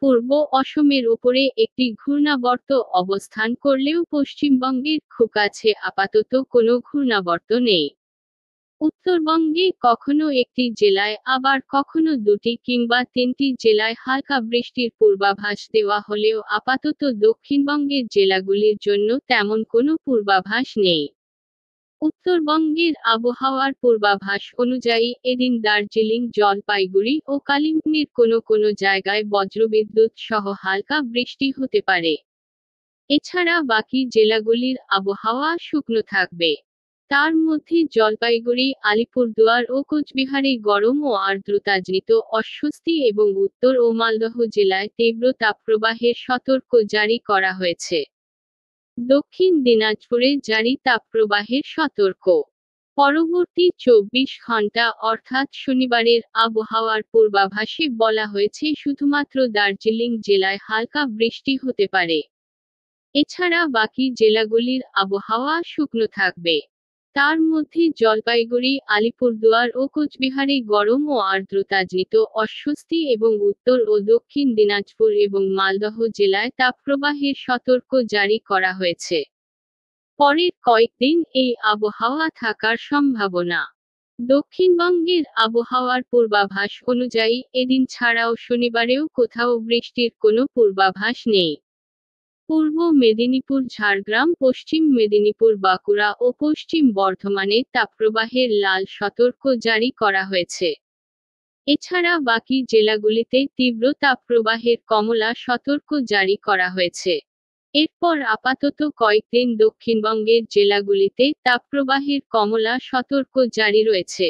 পূর্ব অসমের উপরে একটি ঘূর্ণাবর্ত অবস্থান করলেও পশ্চিমবঙ্গের খুব কাছে আপাতত কোনো ঘূর্ণাবর্ত নেই। উত্তরবঙ্গে কখনো একটি জেলায় আবার কখনো দুটি কিংবা তিনটি জেলায় হালকা বৃষ্টির পূর্বাভাস দেওয়া হলেও আপাতত দক্ষিণবঙ্গের জেলাগুলির জন্য তেমন কোনো পূর্বাভাস নেই। উত্তরবঙ্গের আবহাওয়ার পূর্বাভাস অনুযায়ী এদিন দার্জিলিং, জলপাইগুড়ি ও কালিম্পংয়ের কোনো কোনো জায়গায় বজ্রবিদ্যুৎ সহ হালকা বৃষ্টি হতে পারে। এছাড়া বাকি জেলাগুলির আবহাওয়া শুকনো থাকবে। তার মধ্যে জলপাইগুড়ি, আলিপুরদুয়ার ও কোচবিহারে গরম ও আর্দ্রতাজনিত অস্বস্তি এবং উত্তর ও মালদহ জেলায় তীব্র তাপপ্রবাহের সতর্ক জারি করা হয়েছে। দক্ষিণ দিনাজপুরে জারি তাপপ্রবাহের সতর্ক। পরবর্তী 24 ঘন্টা অর্থাৎ শনিবারের আবহাওয়ার পূর্বাভাসে বলা হয়েছে শুধুমাত্র দার্জিলিং জেলায় হালকা বৃষ্টি হতে পারে। এছাড়া বাকি জেলাগুলির আবহাওয়া শুকনো থাকবে। তার মধ্যে জলপাইগুড়ি, আলিপুরদুয়ার ও কোচবিহারে গরম ও আর্দ্রতাজনিত অস্বস্তি এবং উত্তর ও দক্ষিণ দিনাজপুর এবং মালদহ জেলায় তাপপ্রবাহের সতর্ক জারি করা হয়েছে। পরের কয়েকদিন এই আবহাওয়া থাকার সম্ভাবনা। দক্ষিণবঙ্গের আবহাওয়ার পূর্বাভাস অনুযায়ী এদিন ছাড়াও শনিবারেও কোথাও বৃষ্টির কোনো পূর্বাভাস নেই। পূর্ব মেদিনীপুর, ঝাড়গ্রাম, পশ্চিম মেদিনীপুর, বাঁকুড়া ও পশ্চিম বর্ধমানে তাপপ্রবাহের লাল সতর্ক জারি করা হয়েছে। এছাড়া বাকি জেলাগুলিতে তীব্র তাপপ্রবাহের কমলা সতর্ক জারি করা হয়েছে। এরপর আপাতত কয়েকদিন দক্ষিণবঙ্গের জেলাগুলিতে তাপপ্রবাহের কমলা সতর্ক জারি রয়েছে।